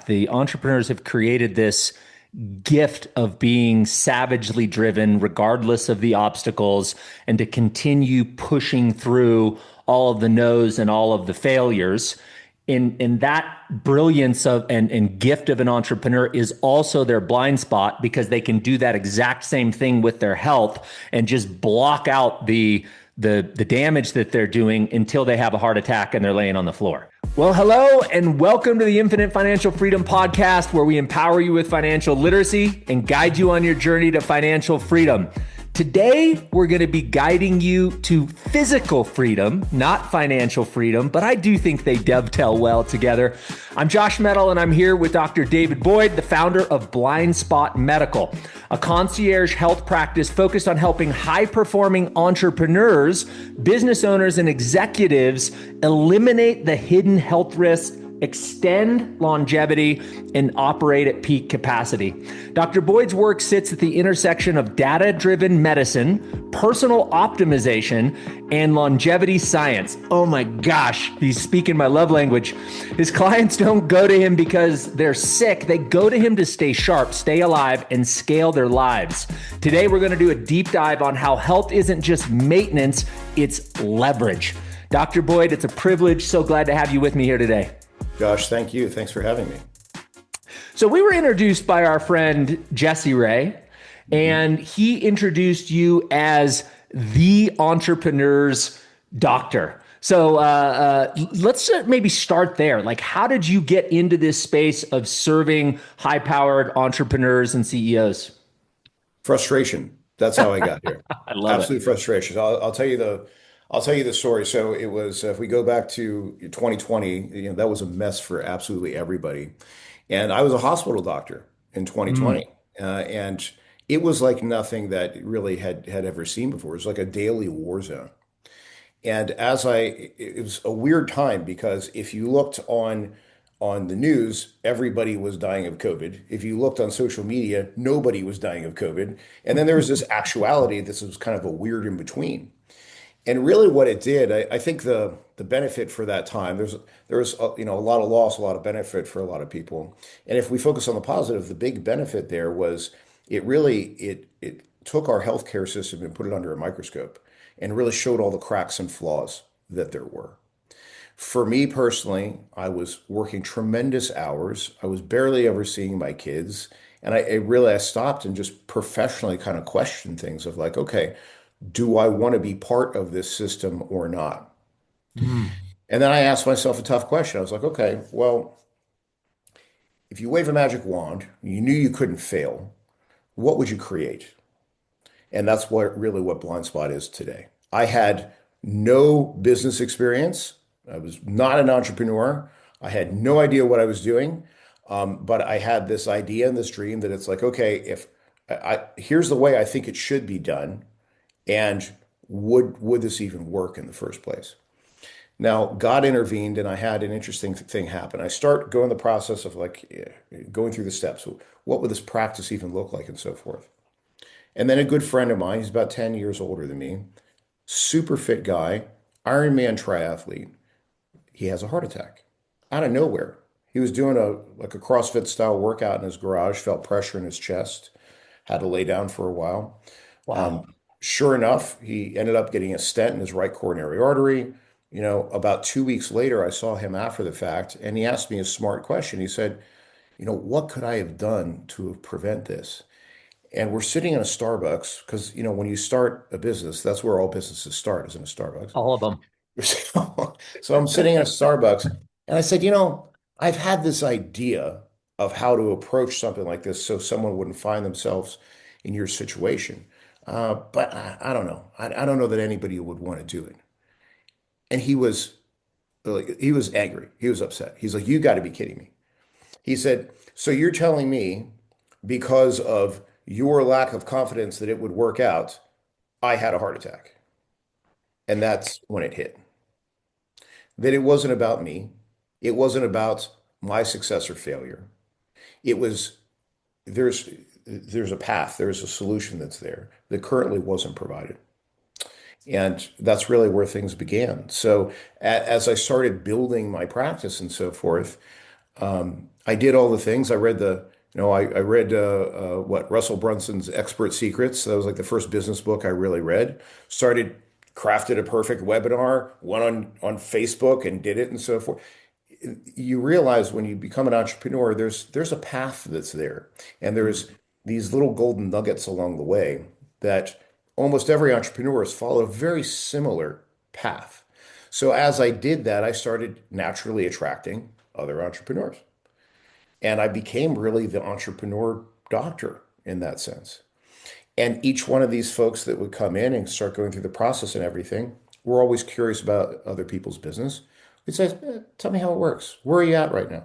The entrepreneurs have created this gift of being savagely driven, regardless of the obstacles, and to continue pushing through all of the no's and all of the failures. In that brilliance of and gift of an entrepreneur is also their blind spot, because they can do that exact same thing with their health and just block out the damage that they're doing until they have a heart attack and they're laying on the floor. Well, hello and welcome to the Infinite Financial Freedom Podcast, where we empower you with financial literacy and guide you on your journey to financial freedom. Today, we're going to be guiding you to physical freedom, not financial freedom, but I do think they dovetail well together. I'm Josh Mettle, and I'm here with Dr. David Boyd, the founder of Blindspot Medical, a concierge health practice focused on helping high-performing entrepreneurs, business owners, and executives eliminate the hidden health risks, extend longevity, and operate at peak capacity. Dr. Boyd's work sits at the intersection of data-driven medicine, personal optimization, and longevity science. Oh my gosh, he's speaking my love language. His clients don't go to him because they're sick. They go to him to stay sharp, stay alive, and scale their lives. Today, we're going to do a deep dive on how health isn't just maintenance, it's leverage. Dr. Boyd, it's a privilege. So glad to have you with me here today. Josh, thank you. Thanks for having me. So we were introduced by our friend Jesse Ray, and he introduced you as the entrepreneur's doctor. So let's maybe start there. Like, how did you get into this space of serving high-powered entrepreneurs and CEOs? Frustration. That's how I got here. I love Absolute frustration. I'll tell you the story. So it was, if we go back to 2020, that was a mess for absolutely everybody. And I was a hospital doctor in 2020. And it was like nothing that really had ever seen before. It was like a daily war zone. And it was a weird time, because if you looked on the news, everybody was dying of COVID. If you looked on social media, nobody was dying of COVID. And then there was this actuality. This was kind of a weird in between. And really what it did, I think the benefit for that time, there was a lot of loss, a lot of benefit for a lot of people. And if we focus on the positive, the big benefit there was it took our healthcare system and put it under a microscope and really showed all the cracks and flaws that there were. For me personally, I was working tremendous hours. I was barely ever seeing my kids. And I stopped and just professionally kind of questioned things of like, okay, do I want to be part of this system or not? And then I asked myself a tough question. I was like, okay, well, if you wave a magic wand, you knew you couldn't fail, what would you create? And that's what Blindspot is today. I had no business experience. I was not an entrepreneur. I had no idea what I was doing. But I had this idea and this dream that it's like, okay, here's the way I think it should be done. And would this even work in the first place? Now, God intervened, and I had an interesting thing happen. I start going the process of going through the steps. What would this practice even look like, and so forth. And then a good friend of mine, he's about 10 years older than me, super fit guy, Ironman triathlete. He has a heart attack out of nowhere. He was doing a CrossFit style workout in his garage, felt pressure in his chest, had to lay down for a while. Wow. Sure enough, he ended up getting a stent in his right coronary artery. About 2 weeks later, I saw him after the fact, and he asked me a smart question. He said, what could I have done to prevent this? And we're sitting in a Starbucks, because, when you start a business, that's where all businesses start, is in a Starbucks. All of them. So I'm sitting in a Starbucks, and I said, I've had this idea of how to approach something like this so someone wouldn't find themselves in your situation. But I don't know. I don't know that anybody would want to do it. And he was angry. He was upset. He's like, you got to be kidding me. He said, so you're telling me because of your lack of confidence that it would work out, I had a heart attack. And that's when it hit. That it wasn't about me. It wasn't about my success or failure. It was, there's a path, there's a solution that's there that currently wasn't provided. And that's really where things began. So as I started building my practice and so forth, I did all the things. I read what Russell Brunson's Expert Secrets. That was like the first business book I really read. Started crafted a perfect webinar, went on Facebook and did it and so forth. You realize when you become an entrepreneur, there's a path that's there, and there's these little golden nuggets along the way that almost every entrepreneur has followed a very similar path. So as I did that, I started naturally attracting other entrepreneurs. And I became really the entrepreneur doctor in that sense. And each one of these folks that would come in and start going through the process and everything, we're always curious about other people's business. We'd say, tell me how it works. Where are you at right now?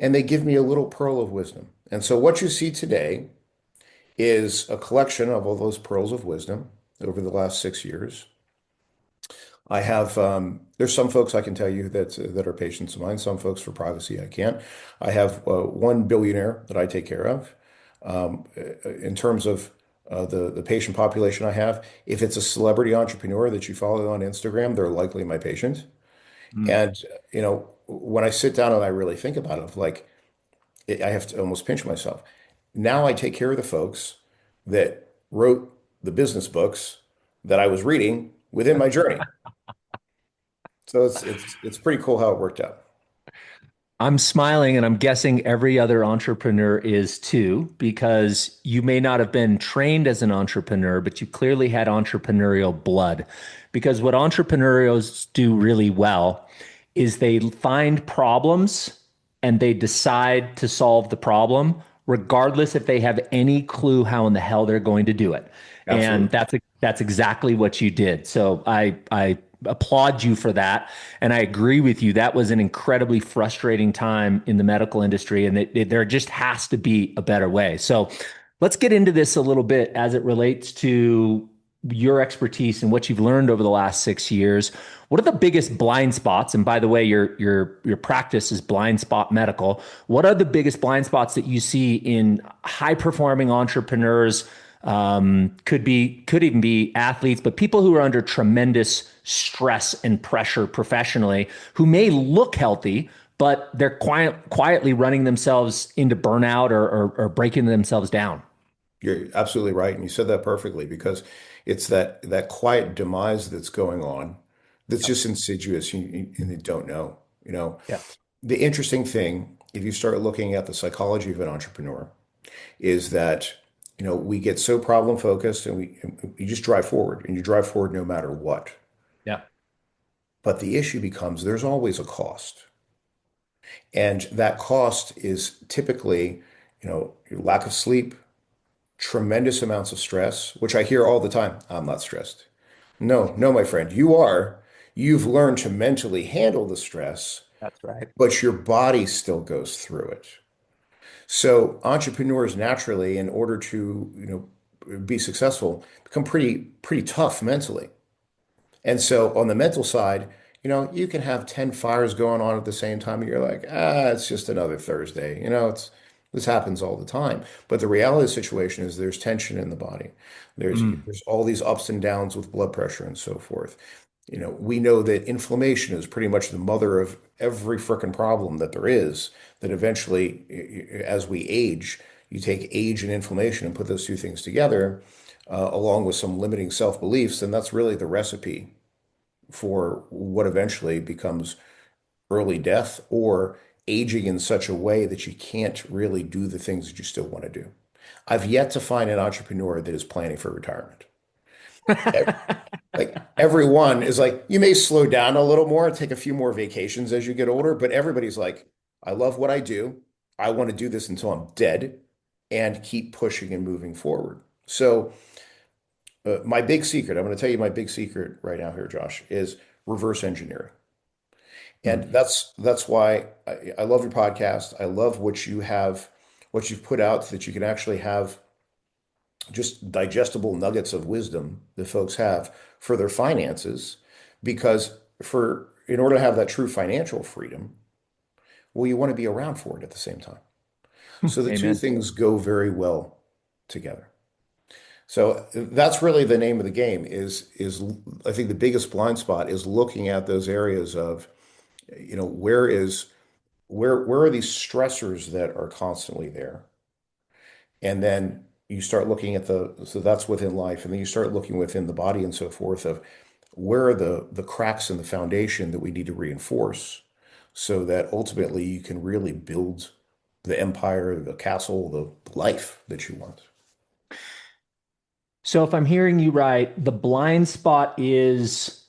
And they give me a little pearl of wisdom. And so what you see today is a collection of all those pearls of wisdom over the last 6 years. I have there's some folks I can tell you that are patients of mine. Some folks for privacy I can't. I have one billionaire that I take care of. In terms of the patient population I have, if it's a celebrity entrepreneur that you follow on Instagram, they're likely my patient. Mm. And when I sit down and I really think about it, like I have to almost pinch myself. Now I take care of the folks that wrote the business books that I was reading within my journey. So it's pretty cool how it worked out. I'm smiling, and I'm guessing every other entrepreneur is too, because you may not have been trained as an entrepreneur, but you clearly had entrepreneurial blood. Because what entrepreneurs do really well is they find problems and they decide to solve the problem, regardless if they have any clue how in the hell they're going to do it. And Absolutely. that's exactly what you did. So I applaud you for that. And I agree with you. That was an incredibly frustrating time in the medical industry, and there just has to be a better way. So let's get into this a little bit as it relates to your expertise and what you've learned over the last 6 years. What are the biggest blind spots? And by the way, your practice is Blindspot Medical. What are the biggest blind spots that you see in high performing entrepreneurs? Could even be athletes, but people who are under tremendous stress and pressure professionally, who may look healthy, but they're quietly running themselves into burnout or breaking themselves down. You're absolutely right. And you said that perfectly because it's that quiet demise that's going on that's Yep. just insidious and you don't know. Yeah. The interesting thing, if you start looking at the psychology of an entrepreneur, is that we get so problem focused and you just drive forward and you drive forward no matter what. Yeah. But the issue becomes there's always a cost. And that cost is typically, your lack of sleep, tremendous amounts of stress, which I hear all the time. I'm not stressed. No, no, my friend, you are. You've learned to mentally handle the stress, That's right. but your body still goes through it. So entrepreneurs naturally, in order to, be successful, become pretty tough mentally. And so on the mental side, you can have 10 fires going on at the same time, and you're like, it's just another Thursday. This happens all the time. But the reality of the situation is there's tension in the body. There's Mm. there's all these ups and downs with blood pressure and so forth. We know that inflammation is pretty much the mother of every frickin' problem that there is, that eventually, as we age, you take age and inflammation and put those two things together, along with some limiting self-beliefs, and that's really the recipe for what eventually becomes early death or aging in such a way that you can't really do the things that you still want to do. I've yet to find an entrepreneur that is planning for retirement. Like everyone is like, you may slow down a little more, take a few more vacations as you get older, but everybody's like, I love what I do. I want to do this until I'm dead and keep pushing and moving forward. So, my big secret, I'm going to tell you my big secret right now here, Josh, is reverse engineering. Mm. And that's why I love your podcast. I love what you have, what you've put out so that you can actually have just digestible nuggets of wisdom that folks have for their finances. Because in order to have that true financial freedom, well, you want to be around for it at the same time. So the two Amen. things go very well together. So that's really the name of the game is I think the biggest blind spot is looking at those areas of, where is where are these stressors that are constantly there? And then you start looking at so that's within life, and then you start looking within the body and so forth of where are the cracks in the foundation that we need to reinforce so that ultimately you can really build the empire, the castle, the life that you want. So if I'm hearing you right, the blind spot is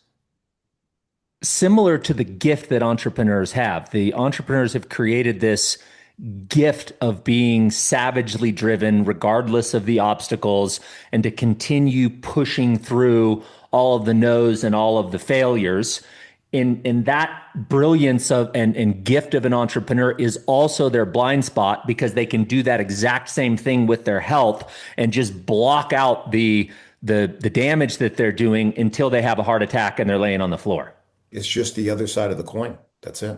similar to the gift that entrepreneurs have. The entrepreneurs have created this gift of being savagely driven, regardless of the obstacles, and to continue pushing through all of the no's and all of the failures. In that brilliance of and gift of an entrepreneur is also their blind spot because they can do that exact same thing with their health and just block out the damage that they're doing until they have a heart attack and they're laying on the floor. It's just the other side of the coin. That's it.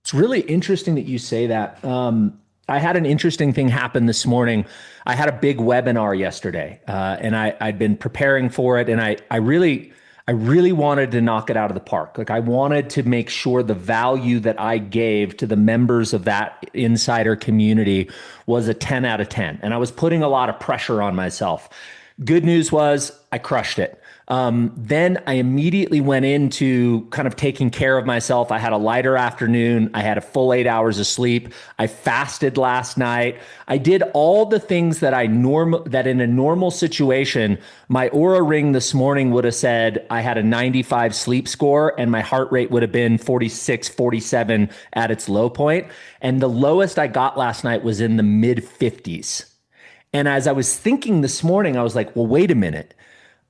It's really interesting that you say that. I had an interesting thing happen this morning. I had a big webinar yesterday, and I'd been preparing for it, and I really wanted to knock it out of the park. Like I wanted to make sure the value that I gave to the members of that insider community was a 10 out of 10, and I was putting a lot of pressure on myself. Good news was I crushed it. Then I immediately went into kind of taking care of myself. I had a lighter afternoon. I had a full 8 hours of sleep. I fasted last night. I did all the things that that in a normal situation, my Aura ring this morning would have said I had a 95 sleep score and my heart rate would have been 46, 47 at its low point. And the lowest I got last night was in the mid 50s. And as I was thinking this morning, I was like, well, wait a minute.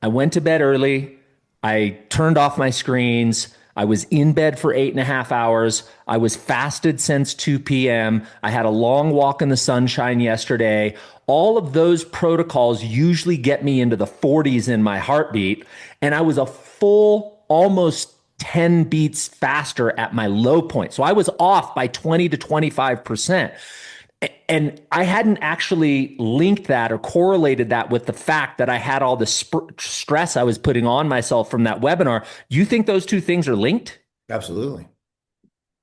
I went to bed early. I turned off my screens. I was in bed for 8.5 hours. I was fasted since 2 p.m. I had a long walk in the sunshine yesterday. All of those protocols usually get me into the 40s in my heartbeat. And I was a full almost 10 beats faster at my low point. So I was off by 20 to 25%. And I hadn't actually linked that or correlated that with the fact that I had all the stress I was putting on myself from that webinar. Do you think those two things are linked? Absolutely.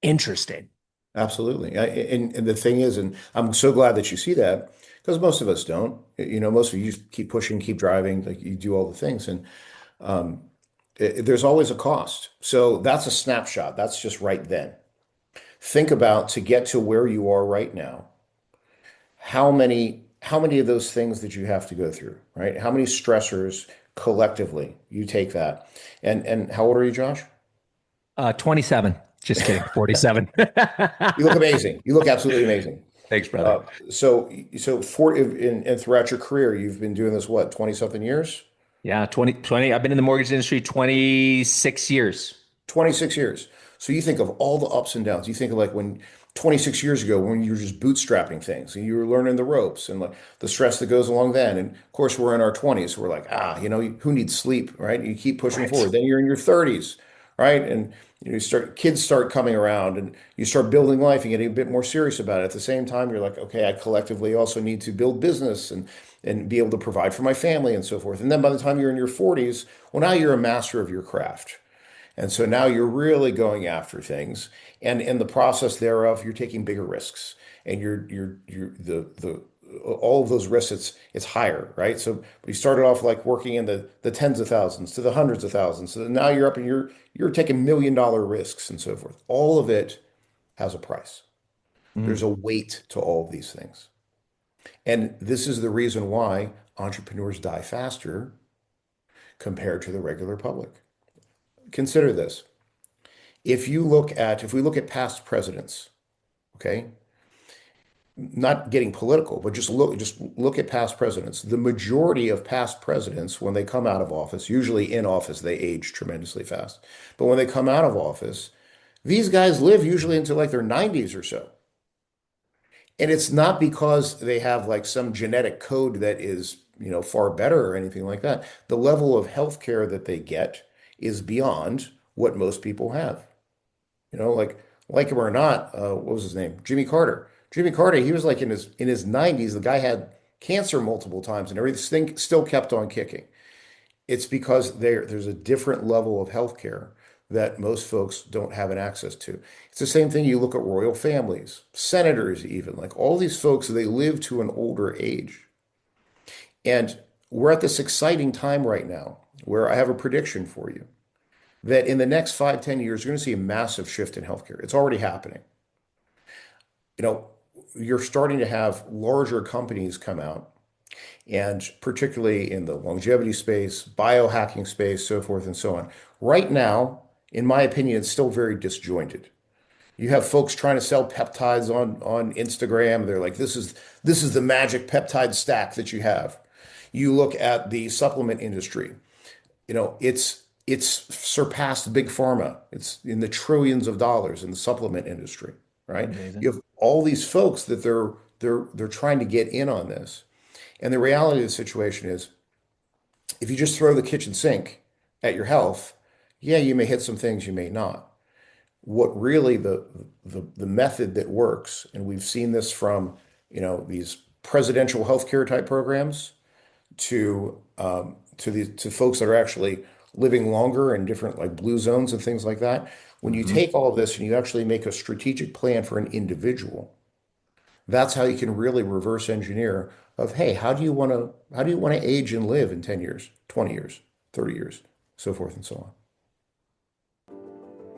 Interesting. Absolutely. And the thing is, and I'm so glad that you see that because most of us don't. Most of you just keep pushing, keep driving, like you do all the things. And um, there's always a cost. So that's a snapshot. That's just right then. Think about to get to where you are right now. How many of those things that you have to go through, right? How many stressors collectively you take that? And how old are you, Josh? 27. Just kidding. 47. You look amazing. You look absolutely amazing. Thanks, brother. Uh, so and throughout your career, you've been doing this, what, 20 something years? Yeah, 20. I've been in the mortgage industry 26 years. 26 years. So you think of all the ups and downs. You think of like when 26 years ago when you were just bootstrapping things and you were learning the ropes and like the stress that goes along then. And of course, we're in our 20s. So we're like, who needs sleep, right? You keep pushing Right. forward. Then you're in your 30s, right? And kids start coming around and you start building life and getting a bit more serious about it. At the same time, you're like, okay, I collectively also need to build business and be able to provide for my family and so forth. And then by the time you're in your 40s, well, now you're a master of your craft. And so now you're really going after things. And in the process thereof, you're taking bigger risks. And you're the all of those risks, it's higher, right? So we started off like working in the tens of thousands to the hundreds of thousands. So now you're up and you're taking $1 million risks and so forth. All of it has a price. There's Mm. a weight to all of these things. And this is the reason why entrepreneurs die faster compared to the regular public. Consider this. If we look at past presidents, okay, not getting political, but just look at past presidents. The majority of past presidents, when they come out of office, usually in office, they age tremendously fast. But when they come out of office, these guys live usually into like their 90s or so. And it's not because they have like some genetic code that is, far better or anything like that. The level of health care that they get is beyond what most people have. Like him or not, what was his name? Jimmy Carter. Jimmy Carter, he was like in his 90s. The guy had cancer multiple times and everything still kept on kicking. It's because there's a different level of healthcare that most folks don't have an access to. It's the same thing. You look at royal families, senators, even like all these folks, they live to an older age. And we're at this exciting time right now where I have a prediction for you that in the next 5, 10 years, you're going to see a massive shift in healthcare. It's already happening. You know, you're starting to have larger companies come out, and particularly in the longevity space, biohacking space, so forth and so on. Right now, in my opinion, it's still very disjointed. You have folks trying to sell peptides on Instagram. They're like, this is the magic peptide stack that you have. You look at the supplement industry. It's surpassed big pharma. It's in the trillions of dollars in the supplement industry, right? Amazing. You have all these folks that they're trying to get in on this. And the reality of the situation is if you just throw the kitchen sink at your health, yeah, you may hit some things, you may not. What really the method that works, and we've seen this from, these presidential healthcare type programs to folks that are actually living longer in different like blue zones and things like that. When you Hmm. take all of this and you actually make a strategic plan for an individual, that's how you can really reverse engineer of, hey, how do you want to age and live in 10 years, 20 years, 30 years, so forth and so on.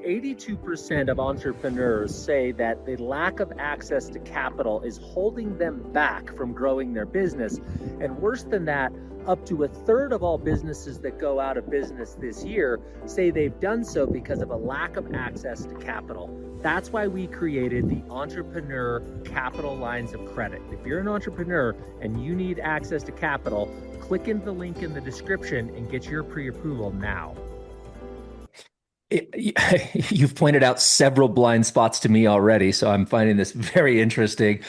82% of entrepreneurs say that the lack of access to capital is holding them back from growing their business. And worse than that, up to a third of all businesses that go out of business this year say they've done so because of a lack of access to capital. That's why we created the Entrepreneur Capital Lines of Credit. If you're an entrepreneur and you need access to capital, click into the link in the description and get your pre-approval now. You've pointed out several blind spots to me already, so I'm finding this very interesting.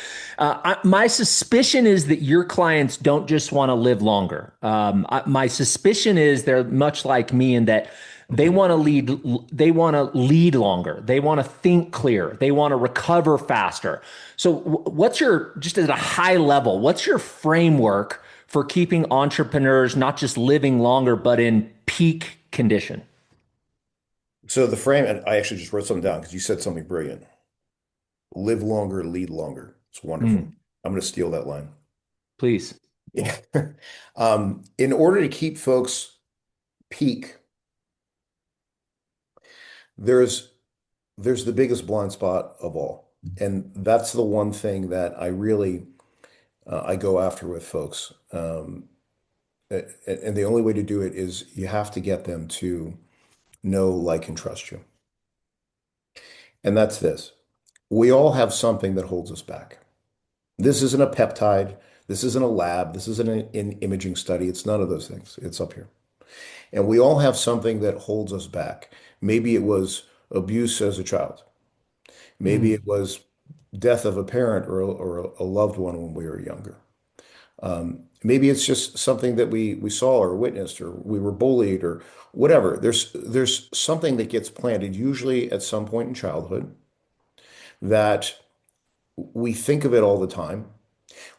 My suspicion is that your clients don't just want to live longer. My suspicion is they're much like me in that they want to lead. They want to lead longer. They want to think clear. They want to recover faster. So, what's your just at a high level? What's your framework for keeping entrepreneurs not just living longer, but in peak condition? So the frame, and I actually just wrote something down because you said something brilliant. Live longer, lead longer. It's wonderful. Mm, I'm going to steal that line. please. Yeah. In order to keep folks peak, there's there's the biggest blind spot of all, and that's the one thing that I go after with folks. And the only way to do it is you have to get them to know, like, and trust you. And that's this. We all have something that holds us back. This isn't a peptide. This isn't a lab. This isn't an imaging study. It's none of those things. It's up here. And we all have something that holds us back. Maybe it was abuse as a child. Maybe Mm, it was death of a parent or a loved one when we were younger. Maybe it's just something that we saw or witnessed or we were bullied or whatever. There's something that gets planted usually at some point in childhood that we think of it all the time.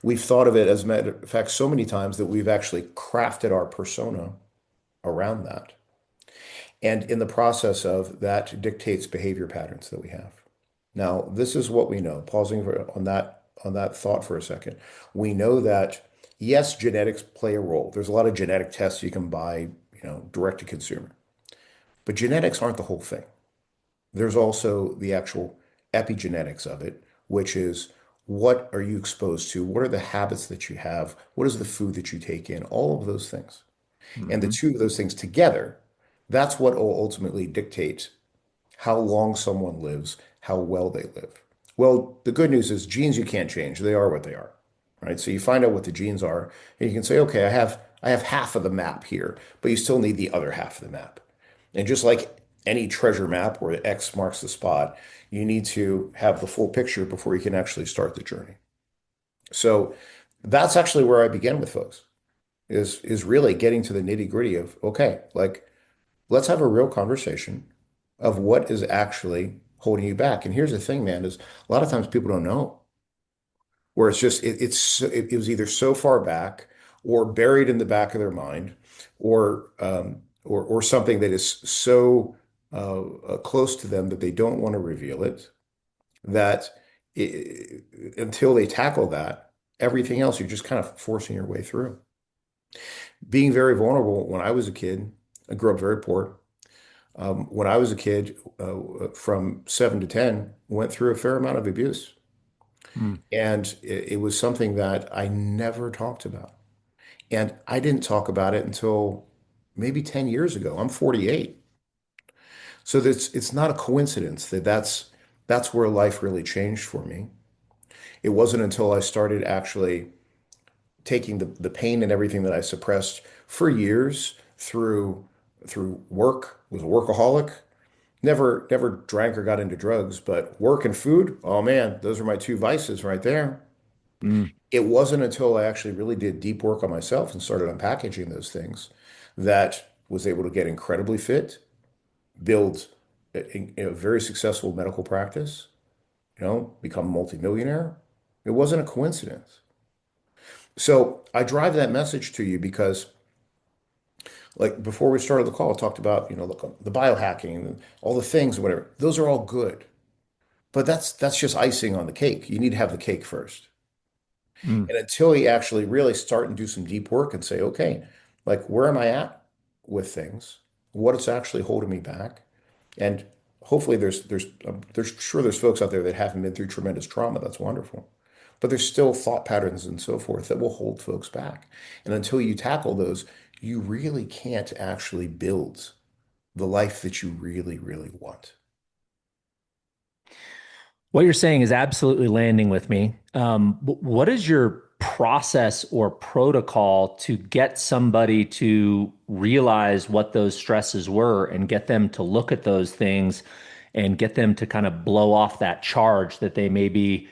We've thought of it as a matter of fact so many times that we've actually crafted our persona around that. And in the process of that dictates behavior patterns that we have. Now, this is what we know. Pausing on that thought for a second. We know that yes, genetics play a role. There's a lot of genetic tests you can buy, direct to consumer. But genetics aren't the whole thing. There's also the actual epigenetics of it, which is what are you exposed to? What are the habits that you have? What is the food that you take in? All of those things. And the mhm. two of those things together, that's what will ultimately dictate how long someone lives, how well they live. Well, the good news is genes you can't change. They are what they are, right? So you find out what the genes are, and you can say, okay, I have half of the map here, but you still need the other half of the map. And just like any treasure map where X marks the spot, you need to have the full picture before you can actually start the journey. So that's actually where I begin with folks is really getting to the nitty-gritty of, okay, like let's have a real conversation of what is actually holding you back. And here's the thing, man, is a lot of times people don't know, where it's just it was either so far back or buried in the back of their mind, or something that is so. close to them that they don't want to reveal it, that until they tackle that, everything else, you're just kind of forcing your way through. Being very vulnerable when I was a kid, I grew up very poor. When I was a kid, from 7 to 10, went through a fair amount of abuse. Mm. And it was something that I never talked about. And I didn't talk about it until maybe 10 years ago. I'm 48. So it's not a coincidence that that's where life really changed for me. It wasn't until I started actually taking the pain and everything that I suppressed for years through work, was a workaholic, never drank or got into drugs, but work and food, oh man, those are my two vices right there. Mm. It wasn't until I actually really did deep work on myself and started unpackaging those things that was able to get incredibly fit, build a very successful medical practice, become a multimillionaire. It wasn't a coincidence. So I drive that message to you because, like before we started the call, I talked about, the biohacking and all the things, whatever. Those are all good, but that's just icing on the cake. You need to have the cake first. Mm. And until you actually really start and do some deep work and say, okay, like where am I at with things? What is actually holding me back? And hopefully there's sure there's folks out there that haven't been through tremendous trauma. That's wonderful. But there's still thought patterns and so forth that will hold folks back. And until you tackle those, you really can't actually build the life that you really, really want. What you're saying is absolutely landing with me. What is your process or protocol to get somebody to realize what those stresses were and get them to look at those things and get them to kind of blow off that charge that they may be,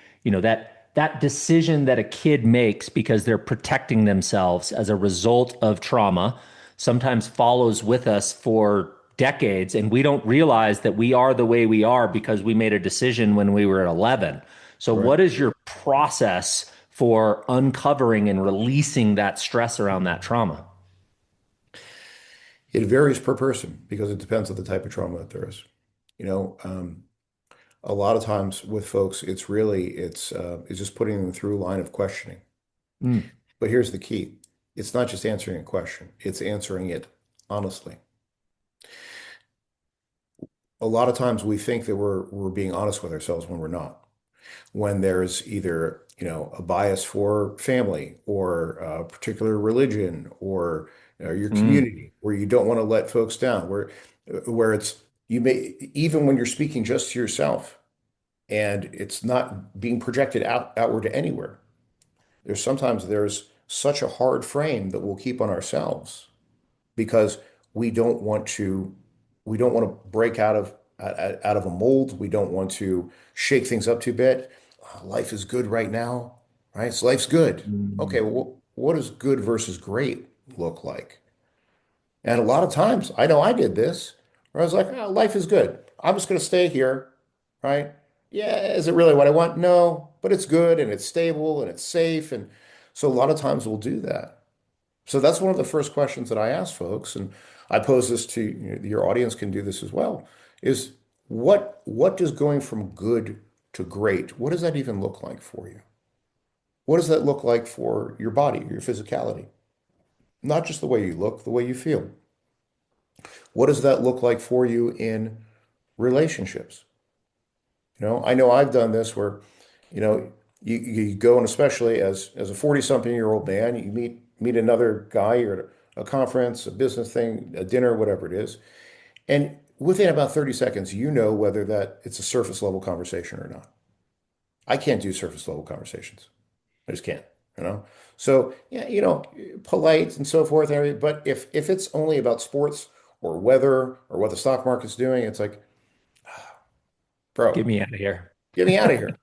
that decision that a kid makes because they're protecting themselves as a result of trauma sometimes follows with us for decades, and we don't realize that we are the way we are because we made a decision when we were at 11. So Right. what is your process for uncovering and releasing that stress around that trauma? It varies per person because it depends on the type of trauma that there is. You know, a lot of times with folks, it's just putting them through a line of questioning. Mm. But here's the key. It's not just answering a question, it's answering it honestly. A lot of times we think that we're being honest with ourselves when we're not. When there's either, a bias for family or a particular religion or your Mm. community where you don't want to let folks down, where it's you may even when you're speaking just to yourself and it's not being projected outward to anywhere. There's such a hard frame that we'll keep on ourselves because we don't want to we don't want to break out of a mold. We don't want to shake things up too bit. Life is good right now, right? So life's good. Okay, Mm. well, what does good versus great look like? And a lot of times, I know I did this, where I was like, oh, life is good. I'm just going to stay here, right? Yeah, is it really what I want? No, but it's good and it's stable and it's safe. And so a lot of times we'll do that. So that's one of the first questions that I ask folks, and I pose this to your audience can do this as well, is what does going from good to great, what does that even look like for you? What does that look like for your body, your physicality? Not just the way you look, the way you feel. What does that look like for you in relationships? I know I've done this where, you go and especially as a 40-something-year-old man, you meet another guy, you're at a conference, a business thing, a dinner, whatever it is. And within about 30 seconds, you know whether that it's a surface level conversation or not. I can't do surface level conversations. I just can't, you know? So, yeah, polite and so forth. But if it's only about sports or weather or what the stock market's doing, it's like, Get bro, me out of here. get me out of here.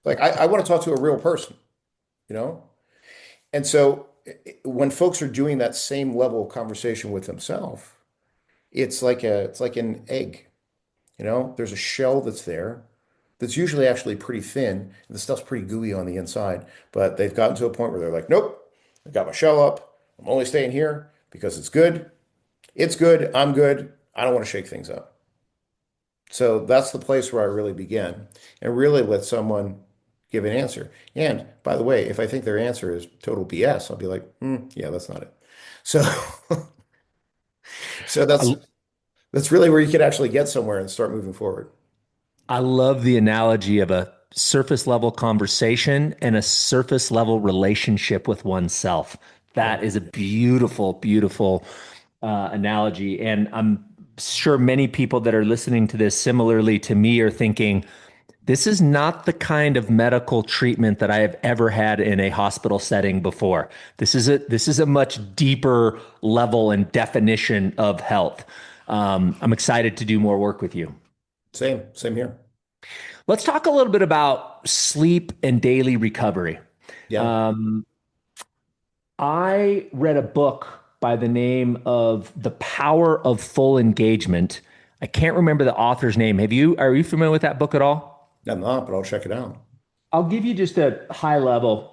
Like, I want to talk to a real person, you know? And so when folks are doing that same level of conversation with themselves, it's like an egg, There's a shell that's there that's usually actually pretty thin. And the stuff's pretty gooey on the inside, but they've gotten to a point where they're like, nope, I got my shell up. I'm only staying here because it's good. It's good. I'm good. I don't want to shake things up. So that's the place where I really begin and really let someone give an answer. And by the way, if I think their answer is total BS, I'll be like, yeah, that's not it. So, so I, that's really where you can actually get somewhere and start moving forward. I love the analogy of a surface level conversation and a surface level relationship with oneself. Yeah. That is a beautiful, beautiful analogy. And I'm sure many people that are listening to this similarly to me are thinking, this is not the kind of medical treatment that I have ever had in a hospital setting before. This is a much deeper level and definition of health. I'm excited to do more work with you. Same here. Let's talk a little bit about sleep and daily recovery. Yeah. Um, I read a book by the name of The Power of Full Engagement. I can't remember the author's name. Are you familiar with that book at all? I'm not, but I'll check it out. I'll give you just a high level.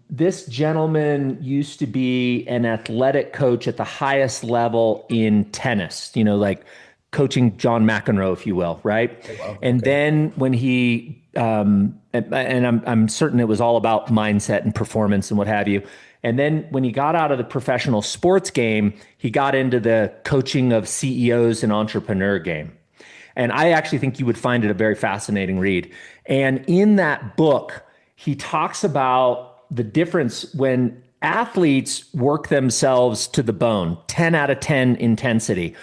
This gentleman used to be an athletic coach at the highest level in tennis, like coaching John McEnroe, if you will, right? Oh, wow. And Okay. then when and I'm certain it was all about mindset and performance and what have you. And then when he got out of the professional sports game, he got into the coaching of CEOs and entrepreneur game. And I actually think you would find it a very fascinating read. And in that book, he talks about the difference when athletes work themselves to the bone, 10 out of 10 intensity.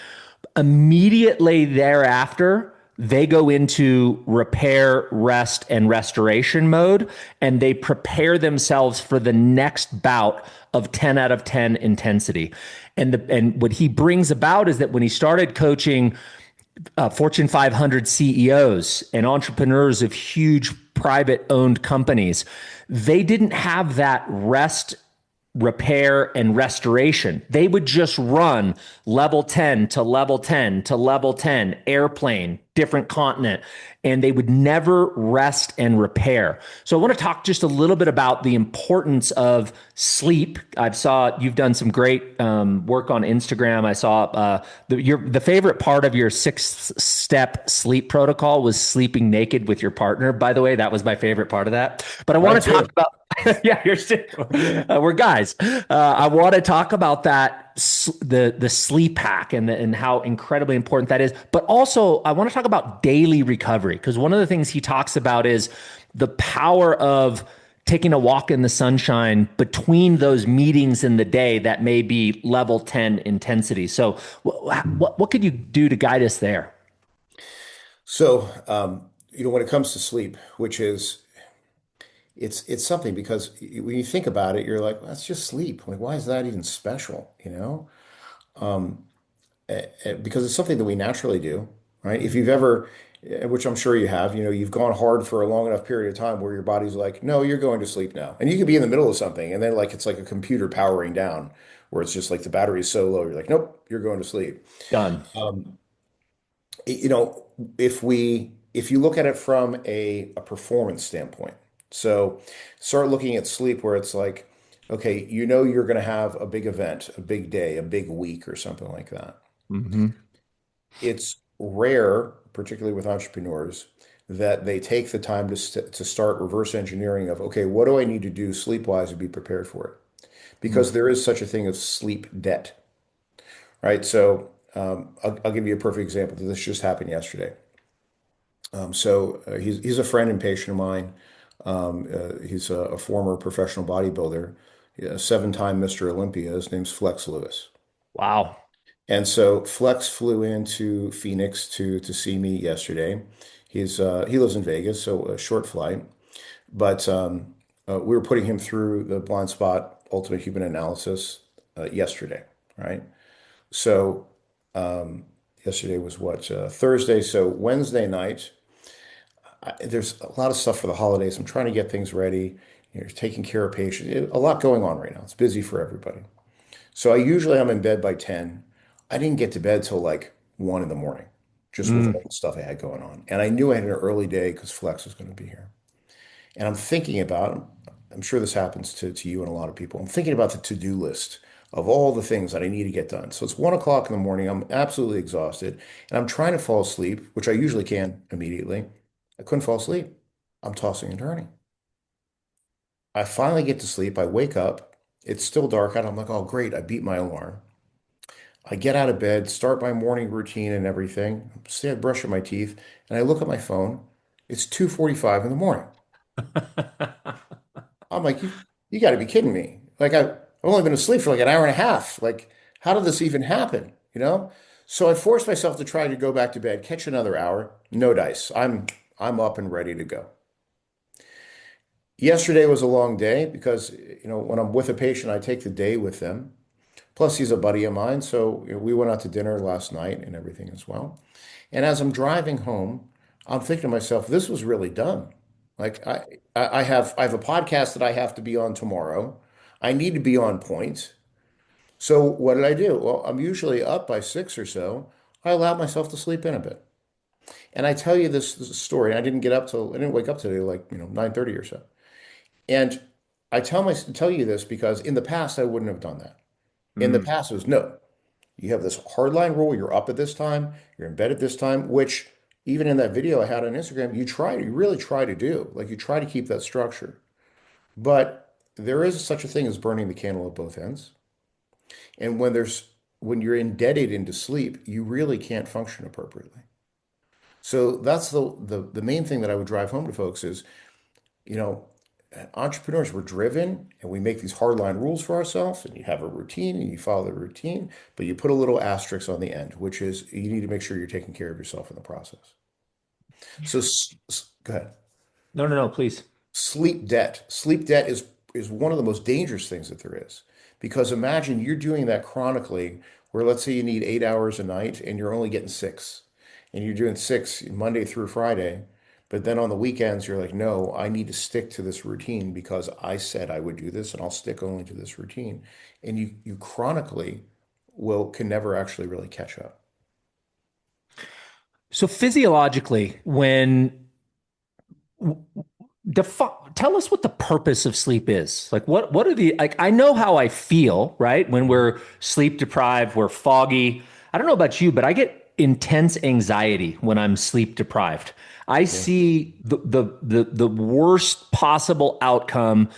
Immediately thereafter, they go into repair, rest, and restoration mode, and they prepare themselves for the next bout of 10 out of 10 intensity. And what he brings about is that when he started coaching Fortune 500 CEOs and entrepreneurs of huge private owned companies, they didn't have that rest, repair, and restoration. They would just run level 10 to level 10 to level 10, airplane, different continent, and they would never rest and repair. So I want to talk just a little bit about the importance of sleep. I saw you've done some great work on Instagram. I saw the favorite part of your 6 step sleep protocol was sleeping naked with your partner. By the way, that was my favorite part of that. But I Mine want to talk too. about yeah, we're guys. I want to talk about that the sleep hack and how incredibly important that is. But also, I want to talk about daily recovery because one of the things he talks about is the power of taking a walk in the sunshine between those meetings in the day that may be level 10 intensity. So, what could you do to guide us there? So, when it comes to sleep, which is it's something because when you think about it, you're like, that's just sleep. Like, why is that even special? Because it's something that we naturally do, right? If you've ever, which I'm sure you have, you've gone hard for a long enough period of time where your body's like, no, you're going to sleep now. And you could be in the middle of something, and then like it's like a computer powering down, where it's just like the battery's so low, you're like, nope, you're going to sleep. Done. Um, you know, if you look at it from a performance standpoint, so start looking at sleep where it's like, okay, you're going to have a big event, a big day, a big week, or something like that. Hmm. It's rare, particularly with entrepreneurs, that they take the time to start reverse engineering of, okay, what do I need to do sleep-wise to be prepared for it? Because there is such a thing as sleep debt, right? So I'll give you a perfect example. This just happened yesterday. He's a friend and patient of mine. He's a former professional bodybuilder, a 7-time Mr. Olympia. His name's Flex Lewis. Wow. And so Flex flew into Phoenix to see me yesterday. He lives in Vegas, so a short flight. But we were putting him through the Blindspot Ultimate Human Analysis yesterday, right? So yesterday was what Thursday. So Wednesday night, there's a lot of stuff for the holidays. I'm trying to get things ready. Taking care of patients. A lot going on right now. It's busy for everybody. So I'm in bed by 10. I didn't get to bed till like 1 in the morning, just with all Mm. the stuff I had going on. And I knew I had an early day because Flex was going to be here. And I'm sure this happens to you and a lot of people. I'm thinking about the to-do list of all the things that I need to get done. So it's 1 o'clock in the morning. I'm absolutely exhausted and I'm trying to fall asleep, which I usually can immediately. I couldn't fall asleep. I'm tossing and turning. I finally get to sleep. I wake up. It's still dark out. I'm like, oh, great. I beat my alarm. I get out of bed, start my morning routine and everything, start brushing my teeth, and I look at my phone. It's 2:45 in the morning. I'm like, you got to be kidding me. I've only been asleep for like an hour and a half. Like, how did this even happen? You know? So I forced myself to try to go back to bed, catch another hour. No dice. I'm up and ready to go. Yesterday was a long day because, when I'm with a patient, I take the day with them. Plus, he's a buddy of mine, so we went out to dinner last night and everything as well. And as I'm driving home, I'm thinking to myself, this was really dumb. Like I have a podcast that I have to be on tomorrow. I need to be on point. So what did I do? Well, I'm usually up by 6 or so. I allowed myself to sleep in a bit. And I tell you this story. I didn't wake up today like 9:30 or so. And I tell you this because in the past I wouldn't have done that. In the Mm. past it was no. You have this hardline rule. You're up at this time. You're in bed at this time, which even in that video I had on Instagram, you really try to do. Like you try to keep that structure. But there is such a thing as burning the candle at both ends. And when you're indebted into sleep, you really can't function appropriately. So that's the main thing that I would drive home to folks is, you know, entrepreneurs, we're driven and we make these hardline rules for ourselves and you have a routine and you follow the routine, but you put a little asterisk on the end, which is you need to make sure you're taking care of yourself in the process. So go ahead. No, no, no, please. Sleep debt. Sleep debt is one of the most dangerous things that there is. Because imagine you're doing that chronically, where let's say you need 8 hours a night and you're only getting six, and you're doing six Monday through Friday, but then on the weekends you're like, no, I need to stick to this routine because I said I would do this and I'll stick only to this routine. And you chronically will can never actually really catch up. So physiologically, when tell us what the purpose of sleep is. Like what are the like I know how I feel, right? When we're sleep deprived, we're foggy. I don't know about you, but I get intense anxiety when I'm sleep deprived. I Yeah. see the worst possible outcome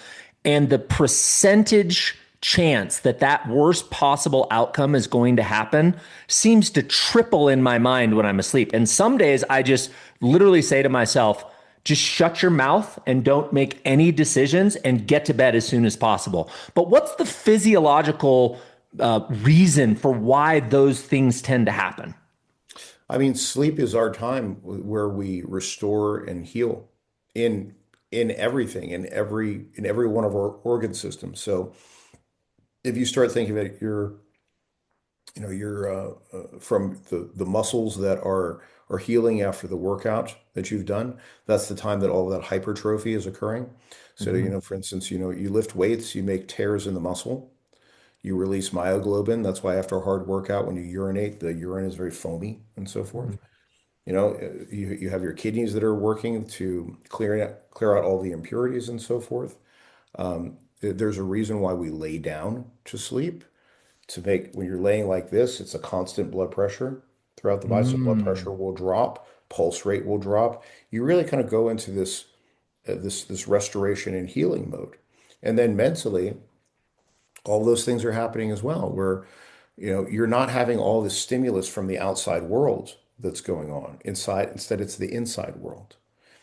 and the percentage chance that that worst possible outcome is going to happen seems to triple in my mind when I'm asleep. And some days I just literally say to myself, just shut your mouth and don't make any decisions and get to bed as soon as possible. But what's the physiological reason for why those things tend to happen? I mean, sleep is our time where we restore and heal in in everything, in every one of our organ systems. So if you start thinking about it, you're from the muscles that are healing after the workout that you've done. That's the time that all of that hypertrophy is occurring. So, Mhm. for instance, you lift weights, you make tears in the muscle, you release myoglobin. That's why after a hard workout, when you urinate, the urine is very foamy and so forth. You have your kidneys that are working to clear out all the impurities and so forth. There's a reason why we lay down to sleep to make when you're laying like this, it's a constant blood pressure throughout the body. So blood pressure Mm. will drop, pulse rate will drop. You really kind of go into this restoration and healing mode. And then mentally, all those things are happening as well, where you're not having all this stimulus from the outside world that's going on inside. Instead, it's the inside world.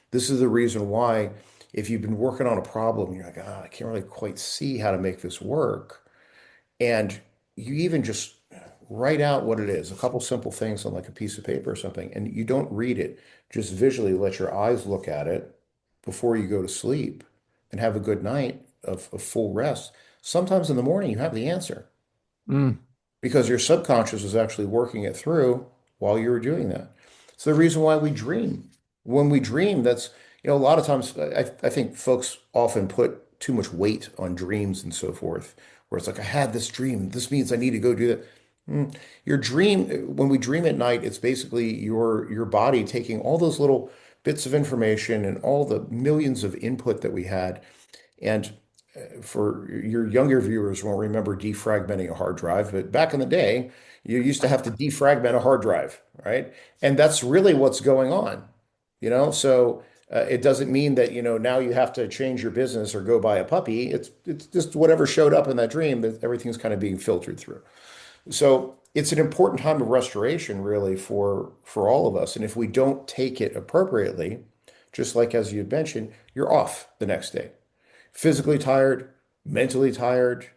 This is the reason why if you've been working on a problem, you're like, I can't really quite see how to make this work. And you even just write out what it is, a couple simple things on like a piece of paper or something, and you don't read it. Just visually let your eyes look at it before you go to sleep and have a good night of full rest. Sometimes in the morning you have the answer Mm. because your subconscious is actually working it through while you were doing that. It's the reason why we dream. When we dream, a lot of times I think folks often put too much weight on dreams and so forth, where it's like, I had this dream. This means I need to go do that. Your dream, when we dream at night, it's basically your body taking all those little bits of information and all the millions of input that we had and for your younger viewers won't remember defragmenting a hard drive, but back in the day, you used to have to defragment a hard drive, right? And that's really what's going on, you know? So it doesn't mean that, now you have to change your business or go buy a puppy. It's just whatever showed up in that dream that everything's kind of being filtered through. So it's an important time of restoration, really, for all of us. And if we don't take it appropriately, just like as you had mentioned, you're off the next day. Physically tired, mentally tired,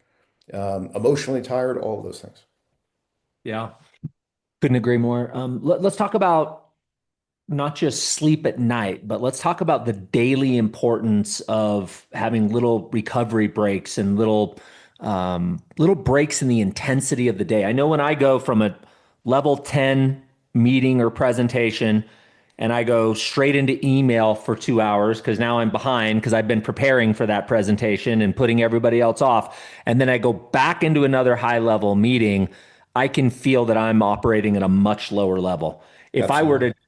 emotionally tired, all of those things. Yeah. Couldn't agree more. Let's talk about not just sleep at night, but let's talk about the daily importance of having little recovery breaks and little breaks in the intensity of the day. I know when I go from a level 10 meeting or presentation and I go straight into email for 2 hours because now I'm behind because I've been preparing for that presentation and putting everybody else off. And then I go back into another high level meeting, I can feel that I'm operating at a much lower level. If I were Absolutely. to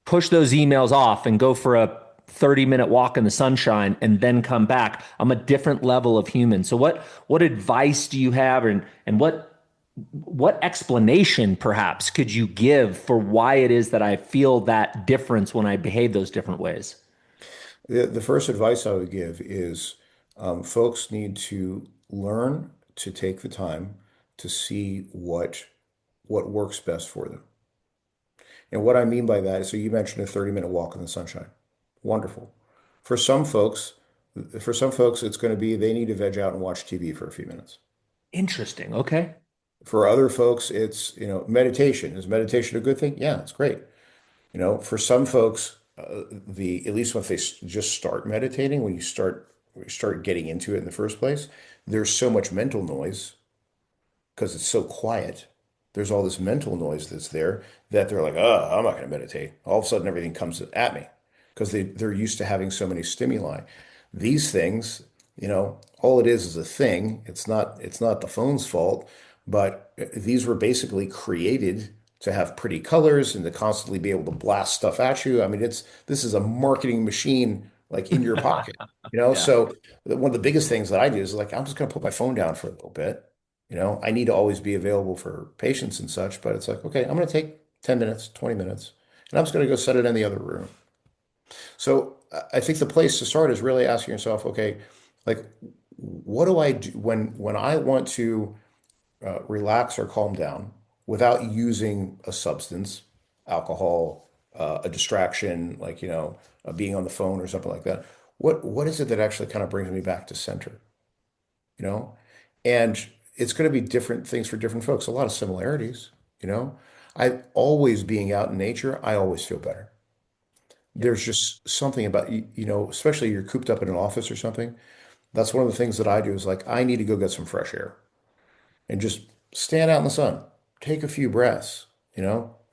push those emails off and go for a 30-minute walk in the sunshine and then come back, I'm a different level of human. So what advice do you have, and what explanation perhaps could you give for why it is that I feel that difference when I behave those different ways? The first advice I would give is folks need to learn to take the time to see what works best for them. And what I mean by that is, so you mentioned a 30-minute walk in the sunshine. Wonderful. For some folks, for some folks, it's going to be they need to veg out and watch TV for a few minutes. Interesting. Okay. For other folks, it's, meditation. Is meditation a good thing? Yeah, it's great. For some folks, the at least when they just start meditating, when you start getting into it in the first place, there's so much mental noise because it's so quiet. There's all this mental noise that's there that they're like, oh, I'm not going to meditate. All of a sudden, everything comes at me because they're used to having so many stimuli. These things, all it is a thing. It's not the phone's fault, but these were basically created to have pretty colors and to constantly be able to blast stuff at you. I mean, this is a marketing machine like in your pocket, Yeah. So one of the biggest things that I do is like, I'm just going to put my phone down for a little bit. I need to always be available for patients and such, but it's like, okay, I'm going to take 10 minutes, 20 minutes, and I'm just going to go set it in the other room. So I think the place to start is really asking yourself, okay, like, what do I do when I want to relax or calm down without using a substance, alcohol, a distraction, like, being on the phone or something like that? What is it that actually kind of brings me back to center? you know? And it's going to be different things for different folks. A lot of similarities, you know? I always being out in nature, I always feel better. Yep. There's just something about especially you're cooped up in an office or something. That's one of the things that I do is like I need to go get some fresh air and just stand out in the sun, take a few breaths,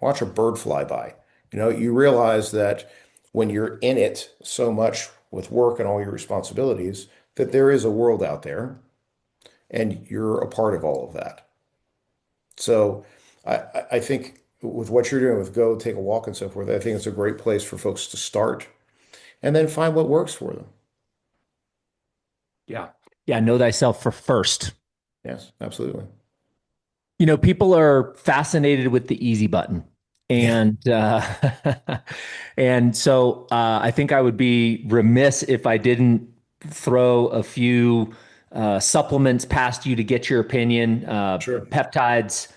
watch a bird fly by. You realize that when you're in it so much with work and all your responsibilities, that there is a world out there and you're a part of all of that. So I think with what you're doing with Go, take a walk and so forth, I think it's a great place for folks to start and then find what works for them. Yeah. Yeah. Know thyself for first. Yes, absolutely. People are fascinated with the easy button. Yeah, And and so I think I would be remiss if I didn't throw a few supplements past you to get your opinion. sure. Peptides,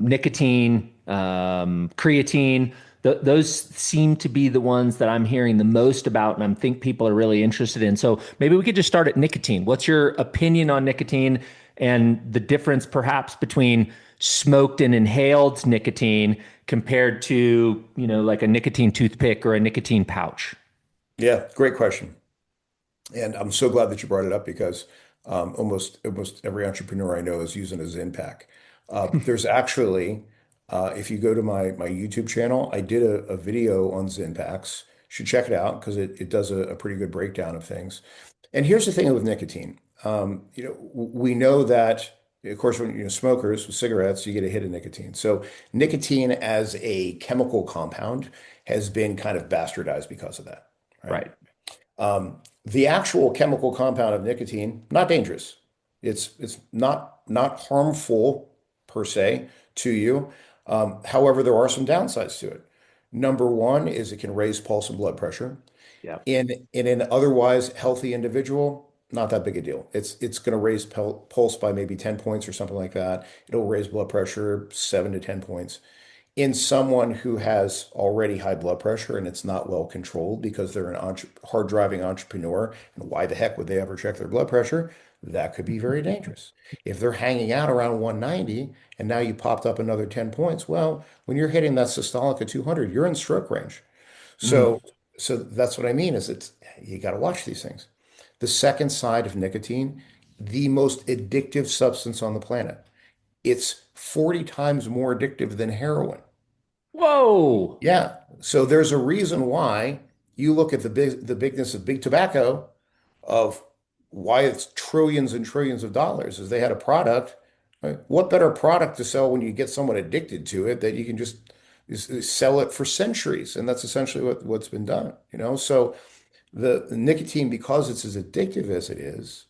nicotine, creatine. Those seem to be the ones that I'm hearing the most about, and I think people are really interested in. So maybe we could just start at nicotine. What's your opinion on nicotine and the difference perhaps between smoked and inhaled nicotine compared to, like a nicotine toothpick or a nicotine pouch? Yeah, great question. And I'm so glad that you brought it up because almost every entrepreneur I know is using a Zen pack. There's actually, if you go to my YouTube channel, I did a video on Zen packs. You should check it out because it does a pretty good breakdown of things. And here's the thing with nicotine. We know that, of course, when smokers with cigarettes, you get a hit of nicotine. So nicotine as a chemical compound has been kind of bastardized because of that, right? Right. The actual chemical compound of nicotine, not dangerous. It's not harmful per se to you. However, there are some downsides to it. Number one is it can raise pulse and blood pressure. Yeah. In an otherwise healthy individual, not that big a deal. It's going to raise pulse by maybe 10 points or something like that. It'll raise blood pressure 7 to 10 points. In someone who has already high blood pressure and it's not well controlled because they're an hard driving entrepreneur, and why the heck would they ever check their blood pressure? That could be very dangerous. If they're hanging out around 190 and now you popped up another 10 points, well, when you're hitting that systolic at 200, you're in stroke range. Mm. So, so that's what I mean is it's you got to watch these things. The second side of nicotine, the most addictive substance on the planet. It's 40 times more addictive than heroin. Whoa. Yeah. So there's a reason why you look at the bigness of big tobacco, of why it's trillions and trillions of dollars, is they had a product. Right? What better product to sell when you get someone addicted to it that you can just sell it for centuries? And that's essentially what's been done, you know? So the nicotine, because it's as addictive as it is,